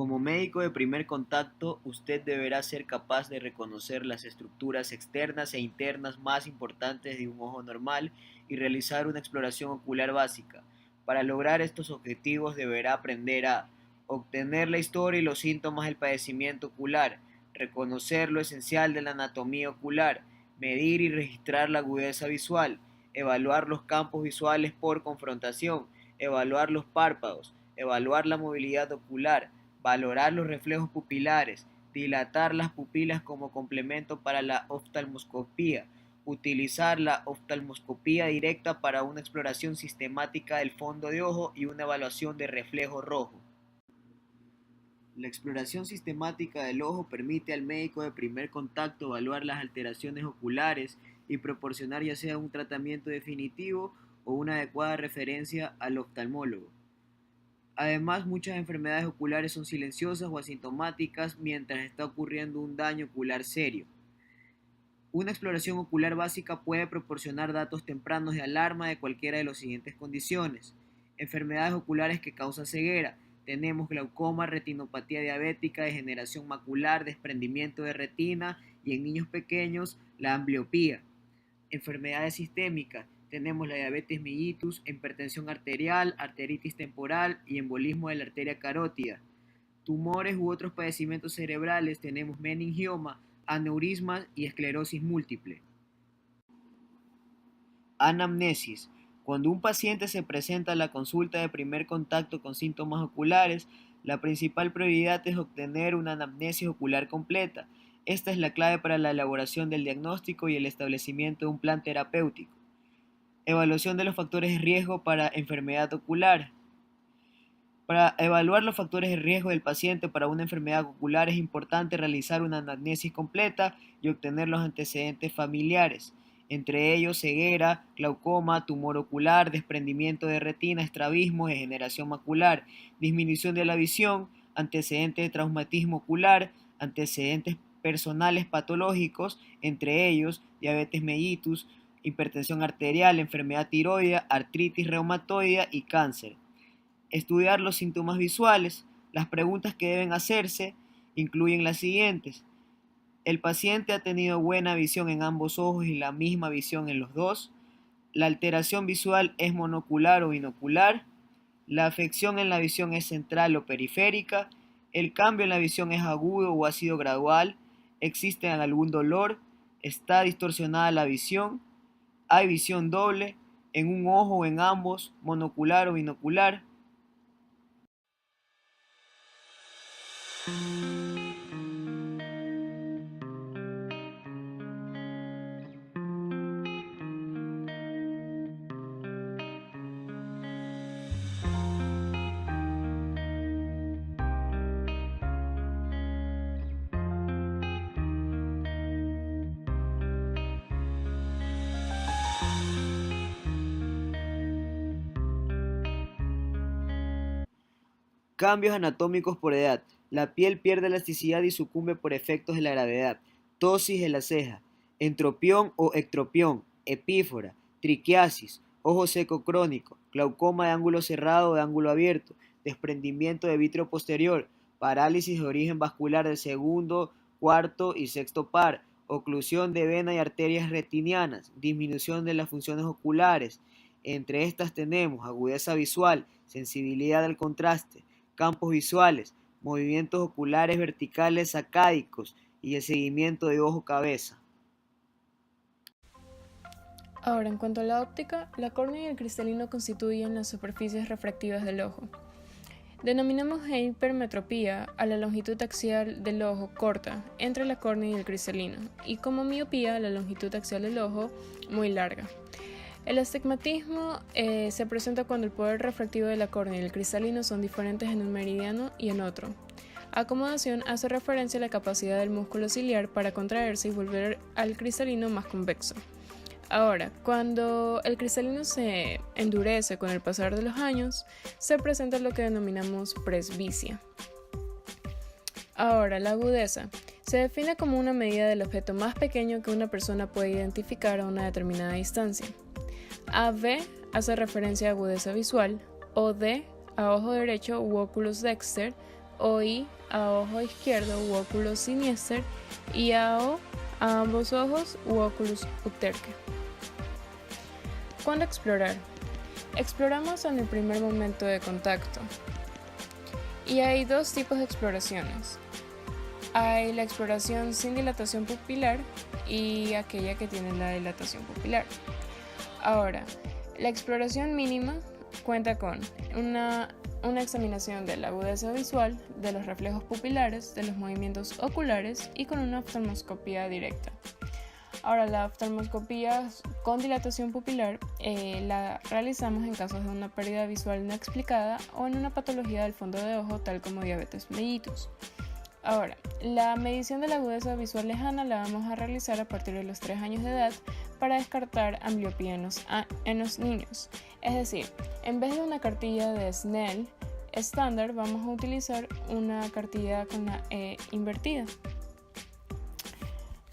Como médico de primer contacto, usted deberá ser capaz de reconocer las estructuras externas e internas más importantes de un ojo normal y realizar una exploración ocular básica. Para lograr estos objetivos deberá aprender a obtener la historia y los síntomas del padecimiento ocular, reconocer lo esencial de la anatomía ocular, medir y registrar la agudeza visual, evaluar los campos visuales por confrontación, evaluar los párpados, evaluar la movilidad ocular, valorar los reflejos pupilares, dilatar las pupilas como complemento para la oftalmoscopía, utilizar la oftalmoscopía directa para una exploración sistemática del fondo de ojo y una evaluación de reflejo rojo. La exploración sistemática del ojo permite al médico de primer contacto evaluar las alteraciones oculares y proporcionar ya sea un tratamiento definitivo o una adecuada referencia al oftalmólogo. Además, muchas enfermedades oculares son silenciosas o asintomáticas mientras está ocurriendo un daño ocular serio. Una exploración ocular básica puede proporcionar datos tempranos de alarma de cualquiera de las siguientes condiciones. Enfermedades oculares que causan ceguera. Tenemos glaucoma, retinopatía diabética, degeneración macular, desprendimiento de retina y en niños pequeños la ambliopía. Enfermedades sistémicas. Tenemos la diabetes mellitus, hipertensión arterial, arteritis temporal y embolismo de la arteria carótida. Tumores u otros padecimientos cerebrales. Tenemos meningioma, aneurismas y esclerosis múltiple. Anamnesis. Cuando un paciente se presenta a la consulta de primer contacto con síntomas oculares, la principal prioridad es obtener una anamnesis ocular completa. Esta es la clave para la elaboración del diagnóstico y el establecimiento de un plan terapéutico. Evaluación de los factores de riesgo para enfermedad ocular. Para evaluar los factores de riesgo del paciente para una enfermedad ocular es importante realizar una anamnesis completa y obtener los antecedentes familiares, entre ellos ceguera, glaucoma, tumor ocular, desprendimiento de retina, estrabismo, degeneración macular, disminución de la visión, antecedentes de traumatismo ocular, antecedentes personales patológicos, entre ellos diabetes mellitus, hipertensión arterial, enfermedad tiroidea, artritis reumatoidea y cáncer. Estudiar los síntomas visuales. Las preguntas que deben hacerse incluyen las siguientes. ¿El paciente ha tenido buena visión en ambos ojos y la misma visión en los dos? ¿La alteración visual es monocular o binocular? ¿La afección en la visión es central o periférica? ¿El cambio en la visión es agudo o ha sido gradual? ¿Existe algún dolor? ¿Está distorsionada la visión? ¿Hay visión doble en un ojo o en ambos, monocular o binocular? Cambios anatómicos por edad. La piel pierde elasticidad y sucumbe por efectos de la gravedad. Ptosis de la ceja. Entropión o ectropión. Epífora. Triquiasis. Ojo seco crónico. Glaucoma de ángulo cerrado o de ángulo abierto. Desprendimiento de vítreo posterior. Parálisis de origen vascular del segundo, cuarto y sexto par. Oclusión de vena y arterias retinianas. Disminución de las funciones oculares. Entre estas tenemos agudeza visual, sensibilidad al contraste, campos visuales, movimientos oculares verticales sacádicos y el seguimiento de ojo-cabeza. Ahora, en cuanto a la óptica, la córnea y el cristalino constituyen las superficies refractivas del ojo. Denominamos hipermetropía a la longitud axial del ojo corta entre la córnea y el cristalino, y como miopía a la longitud axial del ojo muy larga. El astigmatismo se presenta cuando el poder refractivo de la córnea y el cristalino son diferentes en un meridiano y en otro. Acomodación hace referencia a la capacidad del músculo ciliar para contraerse y volver al cristalino más convexo. Ahora, cuando el cristalino se endurece con el pasar de los años, se presenta lo que denominamos presbicia. Ahora, la agudeza se define como una medida del objeto más pequeño que una persona puede identificar a una determinada distancia. AV hace referencia a agudeza visual, OD a ojo derecho u oculus dexter, OI a ojo izquierdo u oculus sinister y AO a ambos ojos u oculus uterque. ¿Cuándo explorar? Exploramos en el primer momento de contacto. Y hay dos tipos de exploraciones. Hay la exploración sin dilatación pupilar y aquella que tiene la dilatación pupilar. Ahora, la exploración mínima cuenta con una examinación de la agudeza visual, de los reflejos pupilares, de los movimientos oculares y con una oftalmoscopía directa. Ahora, la oftalmoscopía con dilatación pupilar la realizamos en casos de una pérdida visual no explicada o en una patología del fondo de ojo tal como diabetes mellitus. Ahora, la medición de la agudeza visual lejana la vamos a realizar a partir de los 3 años de edad para descartar ambliopía en los niños. Es decir, en vez de una cartilla de Snell estándar, vamos a utilizar una cartilla con la E invertida.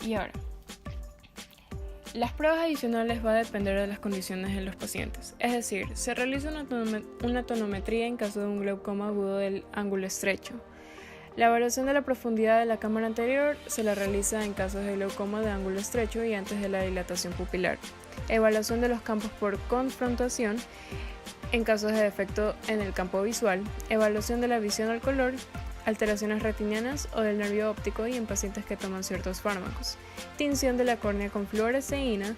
Y ahora, las pruebas adicionales va a depender de las condiciones de los pacientes. Es decir, se realiza una tonometría en caso de un glaucoma agudo del ángulo estrecho. La evaluación de la profundidad de la cámara anterior se la realiza en casos de glaucoma de ángulo estrecho y antes de la dilatación pupilar. Evaluación de los campos por confrontación en casos de defecto en el campo visual. Evaluación de la visión al color, alteraciones retinianas o del nervio óptico y en pacientes que toman ciertos fármacos. Tinción de la córnea con fluoresceína,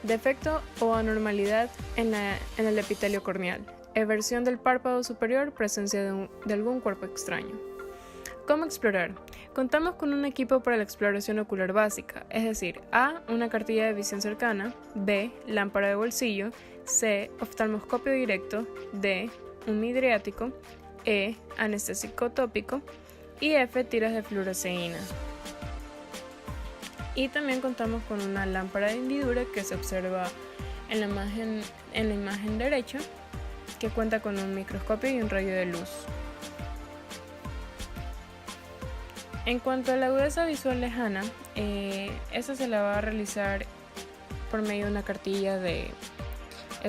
defecto o anormalidad en el epitelio corneal. Eversión del párpado superior, presencia de algún cuerpo extraño. ¿Cómo explorar? Contamos con un equipo para la exploración ocular básica, es decir, A. Una cartilla de visión cercana, B. Lámpara de bolsillo, C. Oftalmoscopio directo, D. Un midriático, E. Anestésico tópico y F. Tiras de fluoresceína. Y también contamos con una lámpara de hendidura que se observa en la imagen derecha, que cuenta con un microscopio y un rayo de luz. En cuanto a la agudeza visual lejana, esa se la va a realizar por medio de una cartilla de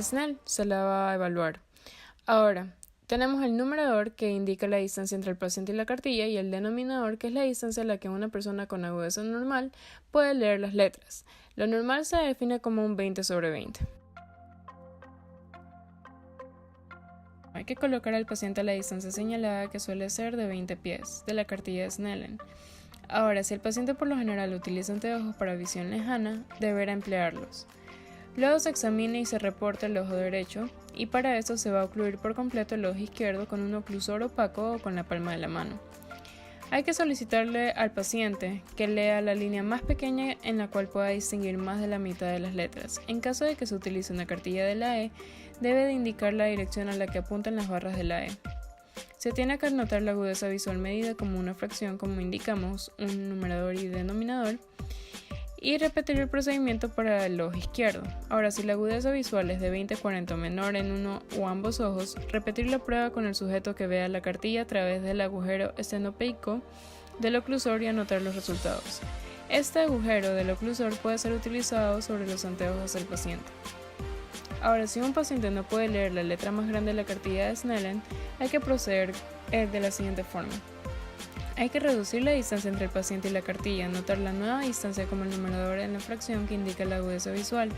Snell, se la va a evaluar. Ahora, tenemos el numerador que indica la distancia entre el paciente y la cartilla y el denominador que es la distancia a la que una persona con agudeza normal puede leer las letras. Lo normal se define como un 20/20. Hay que colocar al paciente a la distancia señalada, que suele ser de 20 pies, de la cartilla de Snellen. Ahora, si el paciente por lo general utiliza anteojos para visión lejana, deberá emplearlos. Luego se examina y se reporta el ojo derecho, y para esto se va a ocluir por completo el ojo izquierdo con un oclusor opaco o con la palma de la mano. Hay que solicitarle al paciente que lea la línea más pequeña en la cual pueda distinguir más de la mitad de las letras. En caso de que se utilice una cartilla de la E, debe de indicar la dirección a la que apuntan las barras de la E. Se tiene que anotar la agudeza visual medida como una fracción, como indicamos, un numerador y denominador, y repetir el procedimiento para el ojo izquierdo. Ahora, si la agudeza visual es de 20/40 o menor en uno o ambos ojos, repetir la prueba con el sujeto que vea la cartilla a través del agujero estenopeico del oclusor y anotar los resultados. Este agujero del oclusor puede ser utilizado sobre los anteojos del paciente. Ahora, si un paciente no puede leer la letra más grande de la cartilla de Snellen, hay que proceder de la siguiente forma. Hay que reducir la distancia entre el paciente y la cartilla, anotar la nueva distancia como el numerador en la fracción que indica la agudeza visual.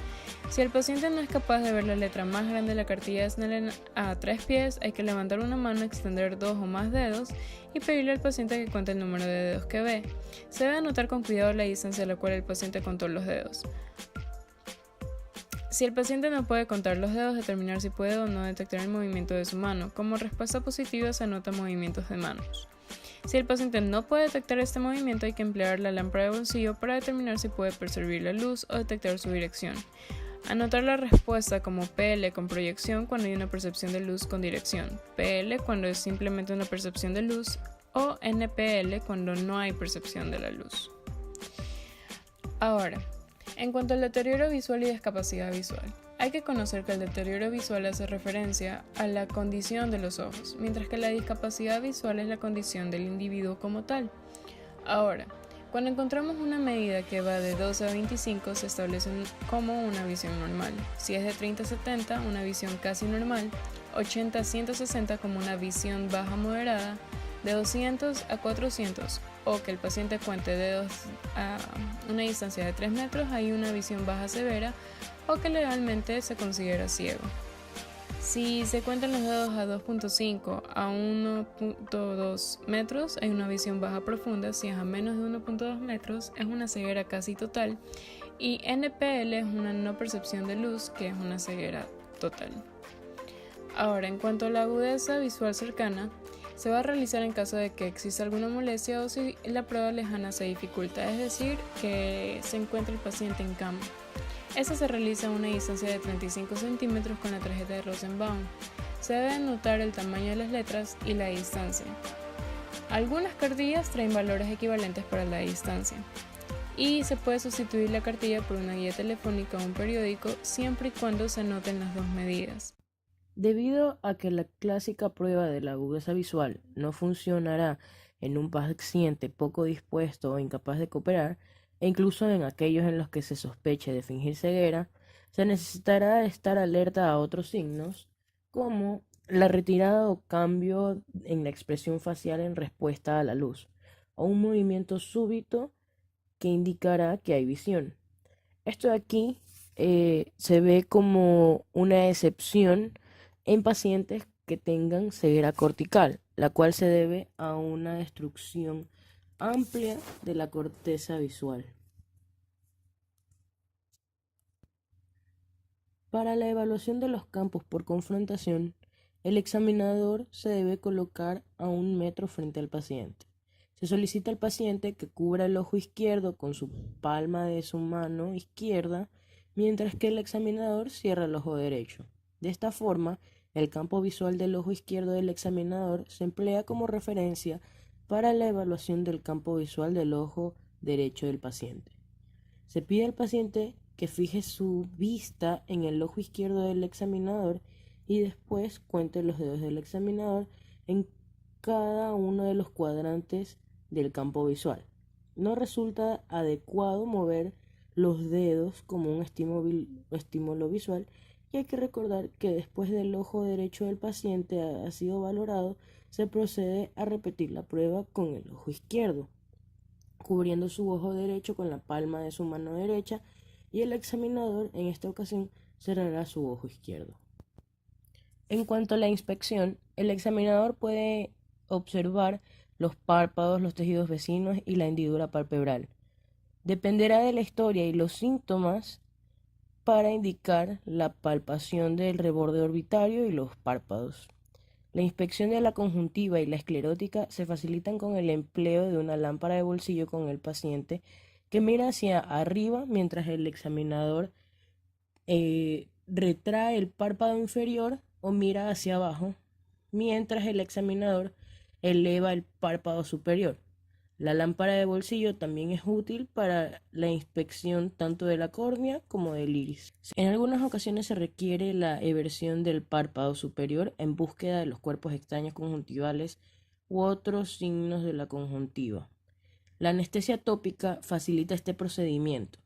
Si el paciente no es capaz de ver la letra más grande de la cartilla de Snellen a 3 pies, hay que levantar una mano, extender 2 o más dedos y pedirle al paciente que cuente el número de dedos que ve. Se debe anotar con cuidado la distancia a la cual el paciente contó los dedos. Si el paciente no puede contar los dedos, determinar si puede o no detectar el movimiento de su mano. Como respuesta positiva se anota movimientos de manos. Si el paciente no puede detectar este movimiento, hay que emplear la lámpara de bolsillo para determinar si puede percibir la luz o detectar su dirección. Anotar la respuesta como PL con proyección cuando hay una percepción de luz con dirección, PL cuando es simplemente una percepción de luz o NPL cuando no hay percepción de la luz. Ahora, en cuanto al deterioro visual y discapacidad visual, hay que conocer que el deterioro visual hace referencia a la condición de los ojos, mientras que la discapacidad visual es la condición del individuo como tal. Ahora, cuando encontramos una medida que va de 12 a 25, se establece como una visión normal. Si es de 30 a 70, una visión casi normal, 80 a 160 como una visión baja moderada, de 200 a 400 o que el paciente cuente dedos a una distancia de 3 metros, hay una visión baja severa o que legalmente se considera ciego. Si se cuentan los dedos a 2.5 a 1.2 metros, hay una visión baja profunda. Si es a menos de 1.2 metros, es una ceguera casi total. Y NPL es una no percepción de luz, que es una ceguera total. Ahora, en cuanto a la agudeza visual cercana, se va a realizar en caso de que exista alguna molestia o si la prueba lejana se dificulta, es decir, que se encuentre el paciente en cama. Esta se realiza a una distancia de 35 centímetros con la tarjeta de Rosenbaum. Se debe notar el tamaño de las letras y la distancia. Algunas cartillas traen valores equivalentes para la distancia y se puede sustituir la cartilla por una guía telefónica o un periódico siempre y cuando se anoten las dos medidas. Debido a que la clásica prueba de la agudeza visual no funcionará en un paciente poco dispuesto o incapaz de cooperar, e incluso en aquellos en los que se sospeche de fingir ceguera, se necesitará estar alerta a otros signos, como la retirada o cambio en la expresión facial en respuesta a la luz, o un movimiento súbito que indicará que hay visión. Esto de aquí se ve como una excepción en pacientes que tengan ceguera cortical, la cual se debe a una destrucción amplia de la corteza visual. Para la evaluación de los campos por confrontación, el examinador se debe colocar a 1 metro frente al paciente. Se solicita al paciente que cubra el ojo izquierdo con su palma de su mano izquierda, mientras que el examinador cierra el ojo derecho. De esta forma, el campo visual del ojo izquierdo del examinador se emplea como referencia para la evaluación del campo visual del ojo derecho del paciente. Se pide al paciente que fije su vista en el ojo izquierdo del examinador y después cuente los dedos del examinador en cada uno de los cuadrantes del campo visual. No resulta adecuado mover los dedos como un estímulo visual, y hay que recordar que después del ojo derecho del paciente ha sido valorado, se procede a repetir la prueba con el ojo izquierdo, cubriendo su ojo derecho con la palma de su mano derecha, y el examinador en esta ocasión cerrará su ojo izquierdo. En cuanto a la inspección, el examinador puede observar los párpados, los tejidos vecinos y la hendidura palpebral. Dependerá de la historia y los síntomas para indicar la palpación del reborde orbitario y los párpados. La inspección de la conjuntiva y la esclerótica se facilitan con el empleo de una lámpara de bolsillo con el paciente que mira hacia arriba mientras el examinador retrae el párpado inferior o mira hacia abajo mientras el examinador eleva el párpado superior. La lámpara de bolsillo también es útil para la inspección tanto de la córnea como del iris. En algunas ocasiones se requiere la eversión del párpado superior en búsqueda de los cuerpos extraños conjuntivales u otros signos de la conjuntiva. La anestesia tópica facilita este procedimiento.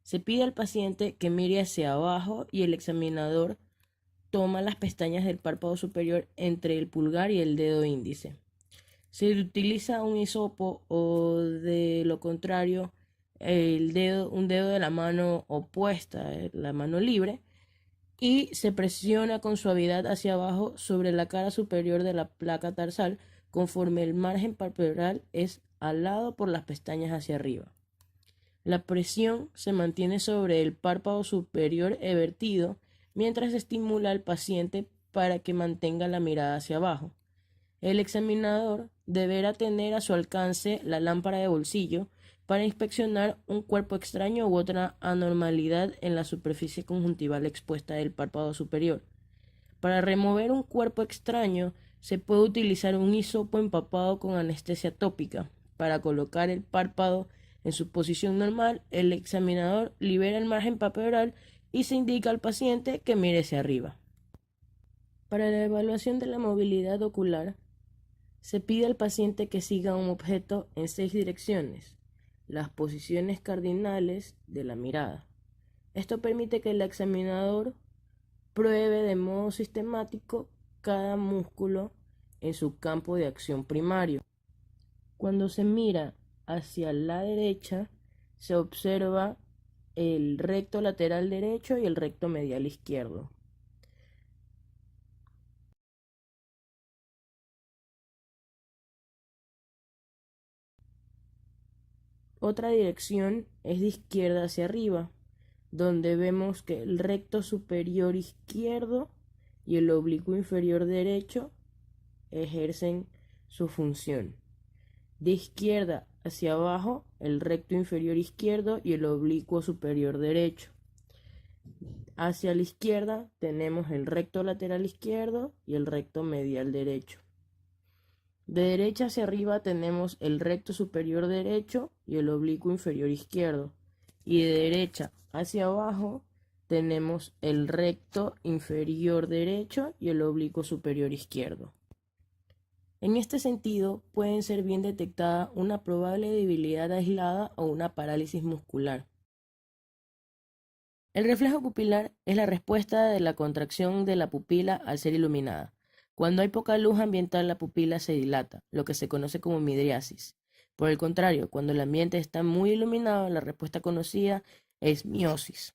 Se pide al paciente que mire hacia abajo y el examinador toma las pestañas del párpado superior entre el pulgar y el dedo índice. Se utiliza un hisopo o de lo contrario un dedo de la mano opuesta, la mano libre, y se presiona con suavidad hacia abajo sobre la cara superior de la placa tarsal conforme el margen palpebral es alado por las pestañas hacia arriba. La presión se mantiene sobre el párpado superior evertido mientras se estimula al paciente para que mantenga la mirada hacia abajo. El examinador deberá tener a su alcance la lámpara de bolsillo para inspeccionar un cuerpo extraño u otra anormalidad en la superficie conjuntival expuesta del párpado superior. Para remover un cuerpo extraño se puede utilizar un hisopo empapado con anestesia tópica. Para colocar el párpado en su posición normal, el examinador libera el margen palpebral y se indica al paciente que mire hacia arriba. Para la evaluación de la movilidad ocular, se pide al paciente que siga un objeto en 6 direcciones, las posiciones cardinales de la mirada. Esto permite que el examinador pruebe de modo sistemático cada músculo en su campo de acción primario. Cuando se mira hacia la derecha, se observa el recto lateral derecho y el recto medial izquierdo. Otra dirección es de izquierda hacia arriba, donde vemos que el recto superior izquierdo y el oblicuo inferior derecho ejercen su función. De izquierda hacia abajo, el recto inferior izquierdo y el oblicuo superior derecho. Hacia la izquierda tenemos el recto lateral izquierdo y el recto medial derecho. De derecha hacia arriba tenemos el recto superior derecho y el oblicuo inferior izquierdo. Y de derecha hacia abajo tenemos el recto inferior derecho y el oblicuo superior izquierdo. En este sentido, pueden ser bien detectada una probable debilidad aislada o una parálisis muscular. El reflejo pupilar es la respuesta de la contracción de la pupila al ser iluminada. Cuando hay poca luz ambiental, la pupila se dilata, lo que se conoce como midriasis. Por el contrario, cuando el ambiente está muy iluminado, la respuesta conocida es miosis.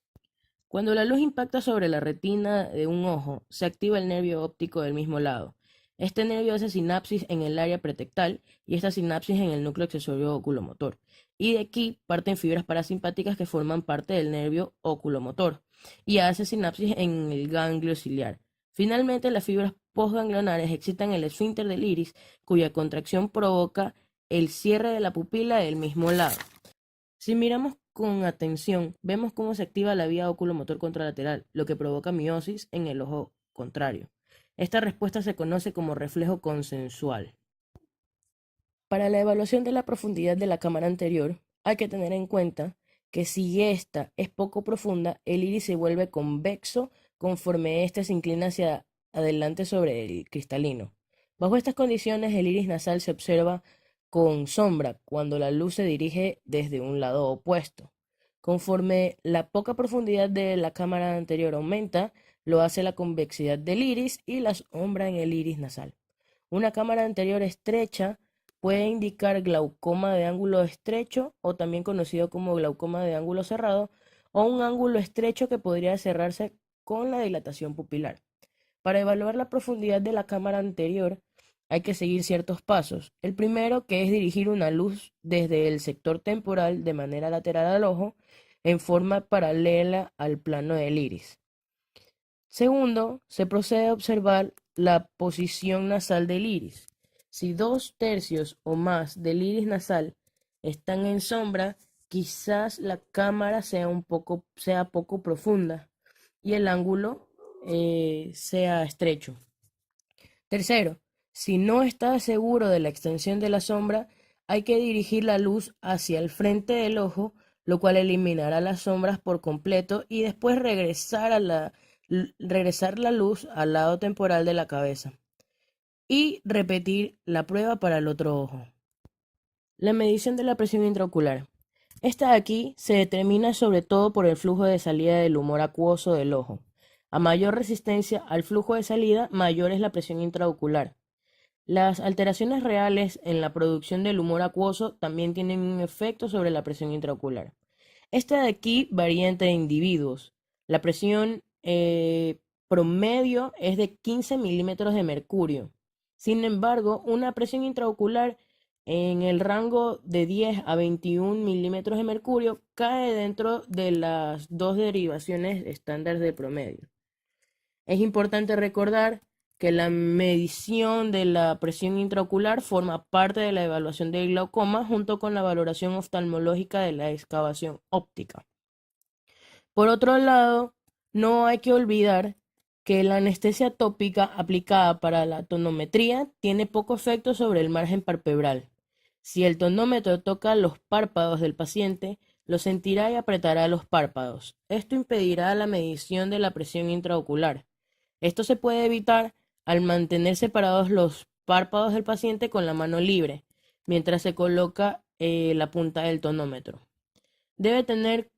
Cuando la luz impacta sobre la retina de un ojo, se activa el nervio óptico del mismo lado. Este nervio hace sinapsis en el área pretectal y esta sinapsis en el núcleo accesorio oculomotor. Y de aquí parten fibras parasimpáticas que forman parte del nervio oculomotor y hace sinapsis en el ganglio ciliar. Finalmente, las fibras postganglionares excitan el esfínter del iris, cuya contracción provoca el cierre de la pupila del mismo lado. Si miramos con atención, vemos cómo se activa la vía oculomotor contralateral, lo que provoca miosis en el ojo contrario. Esta respuesta se conoce como reflejo consensual. Para la evaluación de la profundidad de la cámara anterior, hay que tener en cuenta que si ésta es poco profunda, el iris se vuelve convexo conforme éste se inclina hacia adelante sobre el cristalino. Bajo estas condiciones, el iris nasal se observa con sombra cuando la luz se dirige desde un lado opuesto. Conforme la poca profundidad de la cámara anterior aumenta, lo hace la convexidad del iris y la sombra en el iris nasal. Una cámara anterior estrecha puede indicar glaucoma de ángulo estrecho o también conocido como glaucoma de ángulo cerrado o un ángulo estrecho que podría cerrarse con la dilatación pupilar. Para evaluar la profundidad de la cámara anterior hay que seguir ciertos pasos. El primero, que es dirigir una luz desde el sector temporal de manera lateral al ojo en forma paralela al plano del iris. Segundo, se procede a observar la posición nasal del iris. Si 2/3 o más del iris nasal están en sombra, quizás la cámara sea poco profunda y el ángulo sea estrecho. Tercero, si no está seguro de la extensión de la sombra, hay que dirigir la luz hacia el frente del ojo, lo cual eliminará las sombras por completo y después regresar la luz al lado temporal de la cabeza y repetir la prueba para el otro ojo. La medición de la presión intraocular. Esta de aquí se determina sobre todo por el flujo de salida del humor acuoso del ojo. A mayor resistencia al flujo de salida, mayor es la presión intraocular. Las alteraciones reales en la producción del humor acuoso también tienen un efecto sobre la presión intraocular. Esta de aquí varía entre individuos. La presión promedio es de 15 milímetros de mercurio. Sin embargo, una presión intraocular en el rango de 10 a 21 milímetros de mercurio cae dentro de las dos derivaciones estándar de promedio. Es importante recordar que la medición de la presión intraocular forma parte de la evaluación del glaucoma junto con la valoración oftalmológica de la excavación óptica. Por otro lado, no hay que olvidar que la anestesia tópica aplicada para la tonometría tiene poco efecto sobre el margen palpebral. Si el tonómetro toca los párpados del paciente, lo sentirá y apretará los párpados. Esto impedirá la medición de la presión intraocular. Esto se puede evitar al mantener separados los párpados del paciente con la mano libre, mientras se coloca la punta del tonómetro. Debe tener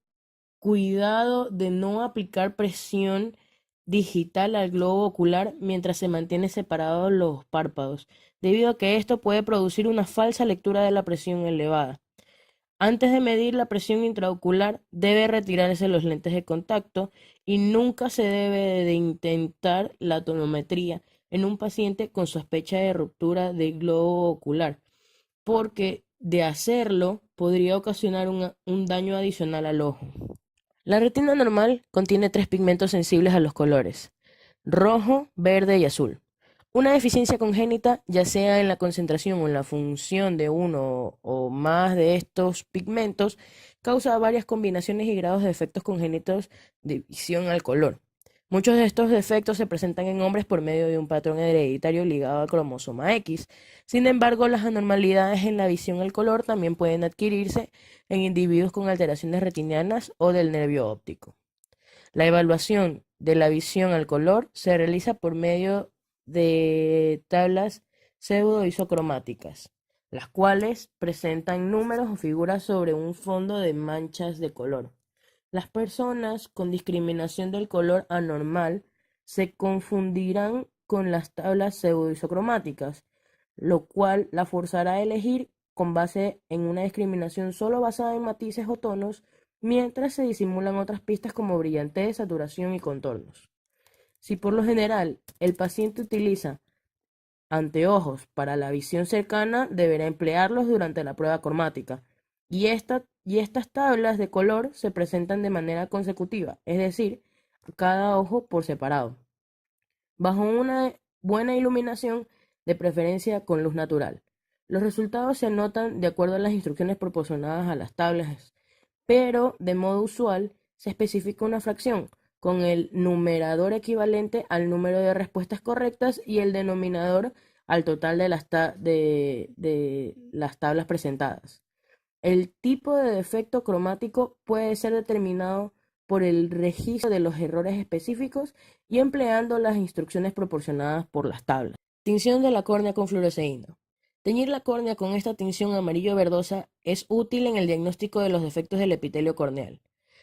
cuidado de no aplicar presión digital al globo ocular mientras se mantiene separados los párpados, debido a que esto puede producir una falsa lectura de la presión elevada. Antes de medir la presión intraocular, debe retirarse los lentes de contacto y nunca se debe de intentar la tonometría en un paciente con sospecha de ruptura del globo ocular, porque de hacerlo podría ocasionar un daño adicional al ojo. La retina normal contiene tres pigmentos sensibles a los colores: rojo, verde y azul. Una deficiencia congénita, ya sea en la concentración o en la función de uno o más de estos pigmentos, causa varias combinaciones y grados de efectos congénitos de visión al color. Muchos de estos defectos se presentan en hombres por medio de un patrón hereditario ligado al cromosoma X. Sin embargo, las anormalidades en la visión al color también pueden adquirirse en individuos con alteraciones retinianas o del nervio óptico. La evaluación de la visión al color se realiza por medio de tablas pseudo-isocromáticas, las cuales presentan números o figuras sobre un fondo de manchas de color. Las personas con discriminación del color anormal se confundirán con las tablas pseudo-isocromáticas, lo cual la forzará a elegir con base en una discriminación solo basada en matices o tonos, mientras se disimulan otras pistas como brillantez, saturación y contornos. Si por lo general el paciente utiliza anteojos para la visión cercana, deberá emplearlos durante la prueba cromática. Y estas tablas de color se presentan de manera consecutiva, es decir, cada ojo por separado, bajo una buena iluminación, de preferencia con luz natural. Los resultados se anotan de acuerdo a las instrucciones proporcionadas a las tablas, pero de modo usual se especifica una fracción, con el numerador equivalente al número de respuestas correctas y el denominador al total de las tablas presentadas. El tipo de defecto cromático puede ser determinado por el registro de los errores específicos y empleando las instrucciones proporcionadas por las tablas. Tinción de la córnea con fluoresceína. Teñir la córnea con esta tinción amarillo-verdosa es útil en el diagnóstico de los defectos del epitelio corneal.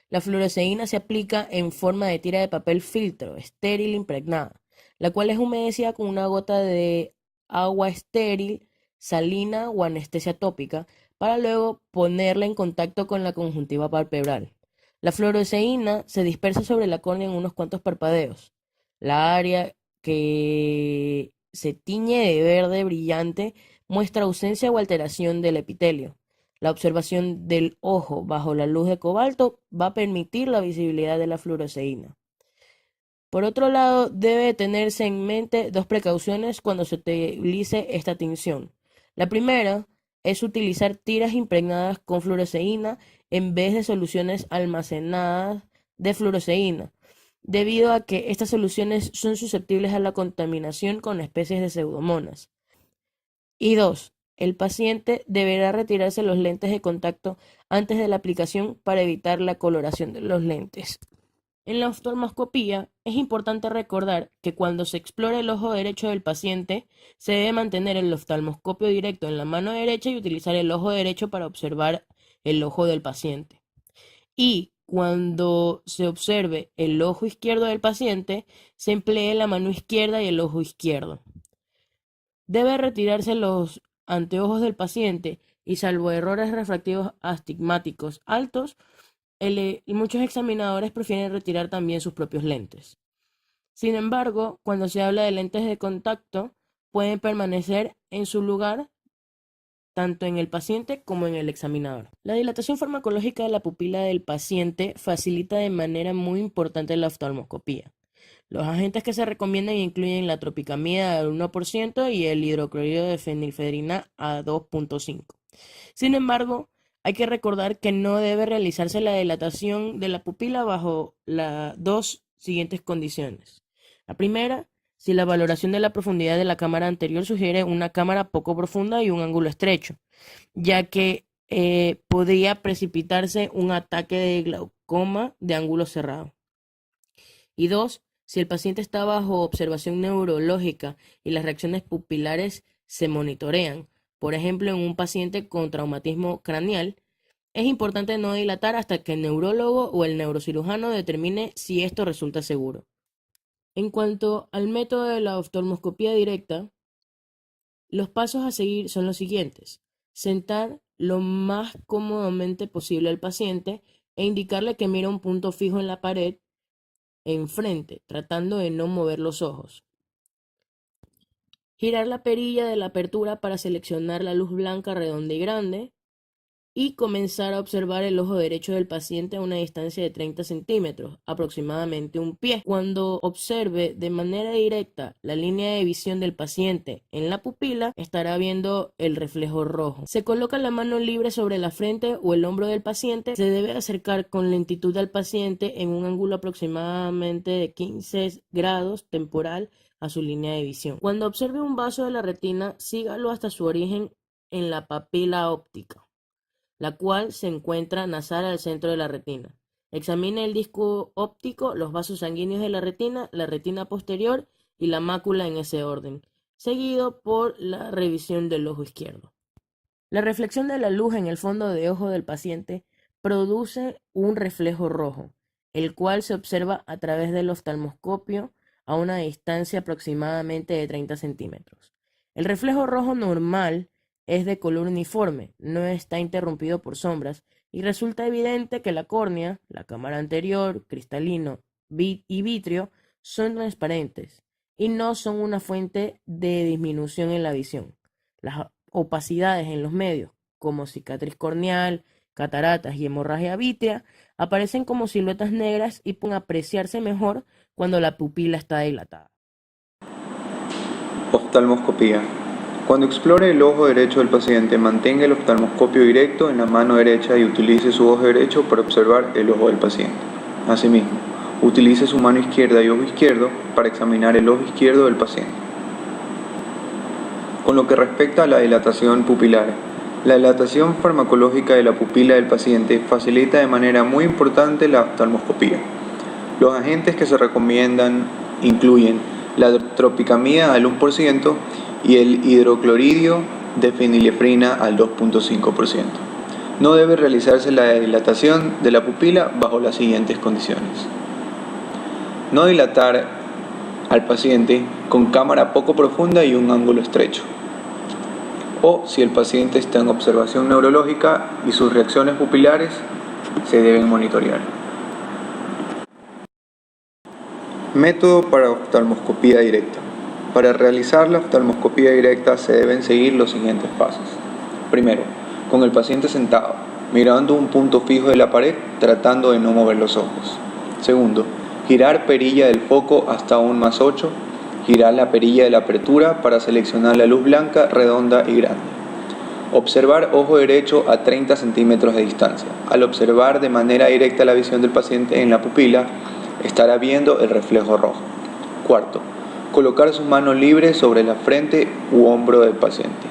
La fluoresceína se aplica en forma de tira de papel filtro estéril impregnada, la cual es humedecida con una gota de agua estéril, salina o anestesia tópica, para luego ponerla en contacto con la conjuntiva palpebral. La fluoresceína se dispersa sobre la córnea en unos cuantos parpadeos. La área que se tiñe de verde brillante muestra ausencia o alteración del epitelio. La observación del ojo bajo la luz de cobalto va a permitir la visibilidad de la fluoresceína. Por otro lado, debe tenerse en mente dos precauciones cuando se utilice esta tinción. La primera es utilizar tiras impregnadas con fluoresceína en vez de soluciones almacenadas de fluoresceína, debido a que estas soluciones son susceptibles a la contaminación con especies de pseudomonas. Y dos, el paciente deberá retirarse los lentes de contacto antes de la aplicación para evitar la coloración de los lentes. En la oftalmoscopía es importante recordar que cuando se explora el ojo derecho del paciente, se debe mantener el oftalmoscopio directo en la mano derecha y utilizar el ojo derecho para observar el ojo del paciente. Y cuando se observe el ojo izquierdo del paciente, se emplee la mano izquierda y el ojo izquierdo. Debe retirarse los anteojos del paciente y, salvo errores refractivos astigmáticos altos, muchos examinadores prefieren retirar también sus propios lentes. Sin embargo, cuando se habla de lentes de contacto, pueden permanecer en su lugar tanto en el paciente como en el examinador. La dilatación farmacológica de la pupila del paciente facilita de manera muy importante la oftalmoscopía. Los agentes que se recomiendan incluyen la tropicamida al 1% y el hidroclorido de fenilfedrina a 2.5. Sin embargo, hay que recordar que no debe realizarse la dilatación de la pupila bajo las dos siguientes condiciones. La primera, si la valoración de la profundidad de la cámara anterior sugiere una cámara poco profunda y un ángulo estrecho, ya que podría precipitarse un ataque de glaucoma de ángulo cerrado. Y dos, si el paciente está bajo observación neurológica y las reacciones pupilares se monitorean, por ejemplo en un paciente con traumatismo craneal, es importante no dilatar hasta que el neurólogo o el neurocirujano determine si esto resulta seguro. En cuanto al método de la oftalmoscopía directa, los pasos a seguir son los siguientes: sentar lo más cómodamente posible al paciente e indicarle que mire un punto fijo en la pared enfrente, tratando de no mover los ojos. Girar la perilla de la apertura para seleccionar la luz blanca redonda y grande y comenzar a observar el ojo derecho del paciente a una distancia de 30 centímetros, aproximadamente un pie. Cuando observe de manera directa la línea de visión del paciente en la pupila, estará viendo el reflejo rojo. Se coloca la mano libre sobre la frente o el hombro del paciente. Se debe acercar con lentitud al paciente en un ángulo aproximadamente de 15 grados temporal a su línea de visión. Cuando observe un vaso de la retina, sígalo hasta su origen en la papila óptica, la cual se encuentra nasal al centro de la retina. Examine el disco óptico, los vasos sanguíneos de la retina posterior y la mácula en ese orden, seguido por la revisión del ojo izquierdo. La reflexión de la luz en el fondo de ojo del paciente produce un reflejo rojo, el cual se observa a través del oftalmoscopio a una distancia aproximadamente de 30 centímetros. El reflejo rojo normal es de color uniforme, no está interrumpido por sombras y resulta evidente que la córnea, la cámara anterior, cristalino y vitrio son transparentes y no son una fuente de disminución en la visión. Las opacidades en los medios, como cicatriz corneal, cataratas y hemorragia vítrea, aparecen como siluetas negras y pueden apreciarse mejor cuando la pupila está dilatada. Oftalmoscopía. Cuando explore el ojo derecho del paciente, mantenga el oftalmoscopio directo en la mano derecha y utilice su ojo derecho para observar el ojo del paciente. Asimismo, utilice su mano izquierda y ojo izquierdo para examinar el ojo izquierdo del paciente. Con lo que respecta a la dilatación pupilar, la dilatación farmacológica de la pupila del paciente facilita de manera muy importante la oftalmoscopía. Los agentes que se recomiendan incluyen la tropicamida al 1% y el hidrocloridio de fenilefrina al 2.5%. No debe realizarse la dilatación de la pupila bajo las siguientes condiciones: no dilatar al paciente con cámara poco profunda y un ángulo estrecho, o si el paciente está en observación neurológica y sus reacciones pupilares se deben monitorear. Método para oftalmoscopía directa. Para realizar la oftalmoscopía directa se deben seguir los siguientes pasos. Primero, con el paciente sentado, mirando un punto fijo de la pared, tratando de no mover los ojos. Segundo, girar perilla del foco hasta un +8, girar la perilla de la apertura para seleccionar la luz blanca, redonda y grande. Observar ojo derecho a 30 centímetros de distancia. Al observar de manera directa la visión del paciente en la pupila, estará viendo el reflejo rojo. Cuarto, colocar su mano libre sobre la frente u hombro del paciente.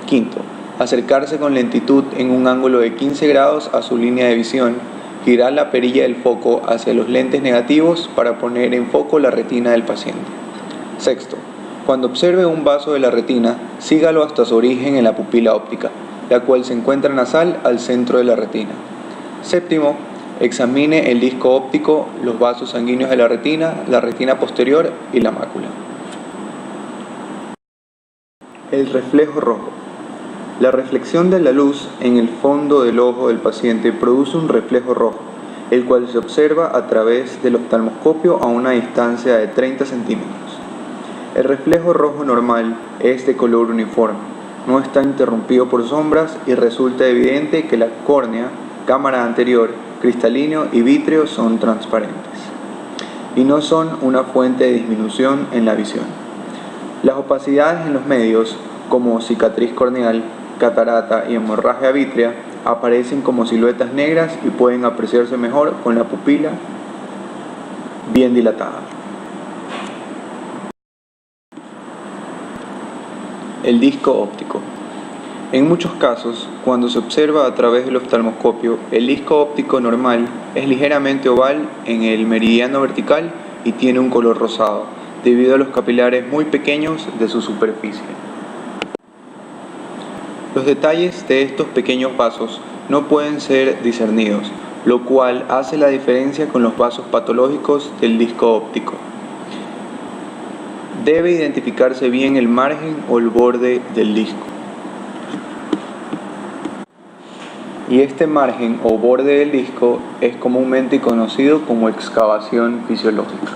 Quinto, acercarse con lentitud en un ángulo de 15 grados a su línea de visión, girar la perilla del foco hacia los lentes negativos para poner en foco la retina del paciente. Sexto, cuando observe un vaso de la retina, sígalo hasta su origen en la pupila óptica, la cual se encuentra nasal al centro de la retina. Séptimo, examine el disco óptico, los vasos sanguíneos de la retina posterior y la mácula. El reflejo rojo. La reflexión de la luz en el fondo del ojo del paciente produce un reflejo rojo, el cual se observa a través del oftalmoscopio a una distancia de 30 centímetros. El reflejo rojo normal es de color uniforme, no está interrumpido por sombras y resulta evidente que la córnea, cámara anterior, cristalino y vítreo son transparentes y no son una fuente de disminución en la visión. Las opacidades en los medios, como cicatriz corneal, catarata y hemorragia vítrea, aparecen como siluetas negras y pueden apreciarse mejor con la pupila bien dilatada. El disco óptico. En muchos casos, cuando se observa a través del oftalmoscopio, el disco óptico normal es ligeramente oval en el meridiano vertical y tiene un color rosado, debido a los capilares muy pequeños de su superficie. Los detalles de estos pequeños vasos no pueden ser discernidos, lo cual hace la diferencia con los vasos patológicos del disco óptico. debe identificarse bien el margen o el borde del disco. Y este margen o borde del disco es comúnmente conocido como excavación fisiológica.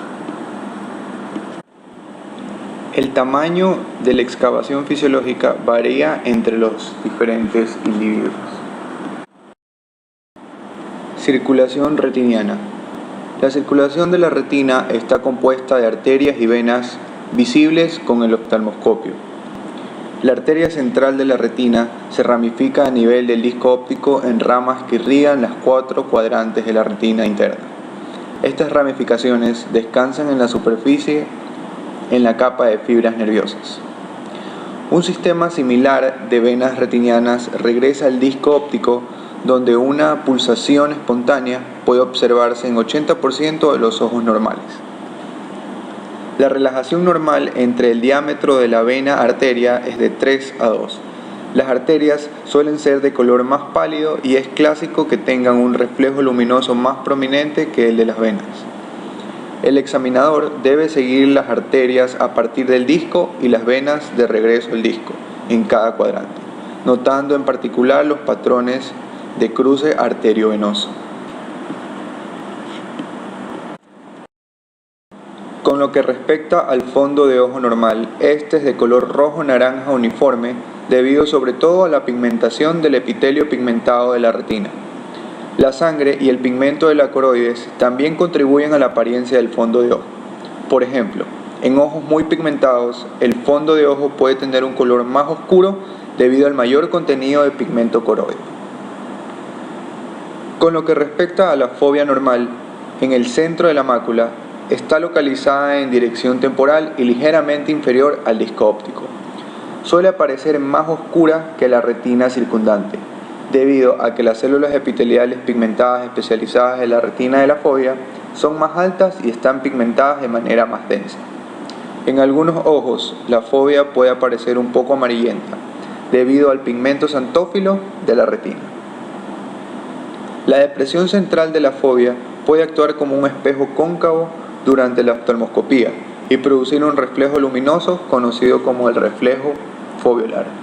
El tamaño de la excavación fisiológica varía entre los diferentes individuos. Circulación retiniana. La circulación de la retina está compuesta de arterias y venas visibles con el oftalmoscopio. La arteria central de la retina se ramifica a nivel del disco óptico en ramas que irrigan las 4 cuadrantes de la retina interna. Estas ramificaciones descansan en la superficie en la capa de fibras nerviosas. Un sistema similar de venas retinianas regresa al disco óptico, donde una pulsación espontánea puede observarse en 80% de los ojos normales. La relajación normal entre el diámetro de la vena arteria es de 3 a 2. Las arterias suelen ser de color más pálido y es clásico que tengan un reflejo luminoso más prominente que el de las venas. El examinador debe seguir las arterias a partir del disco y las venas de regreso al disco en cada cuadrante, notando en particular los patrones de cruce arteriovenoso. Con lo que respecta al fondo de ojo normal, este es de color rojo-naranja uniforme debido sobre todo a la pigmentación del epitelio pigmentado de la retina. La sangre y el pigmento de la coroides también contribuyen a la apariencia del fondo de ojo. Por ejemplo, en ojos muy pigmentados, el fondo de ojo puede tener un color más oscuro debido al mayor contenido de pigmento coroide. Con lo que respecta a la fobia normal, en el centro de la mácula está localizada en dirección temporal y ligeramente inferior al disco óptico. Suele aparecer más oscura que la retina circundante, debido a que las células epiteliales pigmentadas especializadas de la retina de la fobia son más altas y están pigmentadas de manera más densa. En algunos ojos, la fobia puede aparecer un poco amarillenta, debido al pigmento xantófilo de la retina. La depresión central de la fobia puede actuar como un espejo cóncavo durante la oftalmoscopía y producir un reflejo luminoso conocido como el reflejo fobiolar.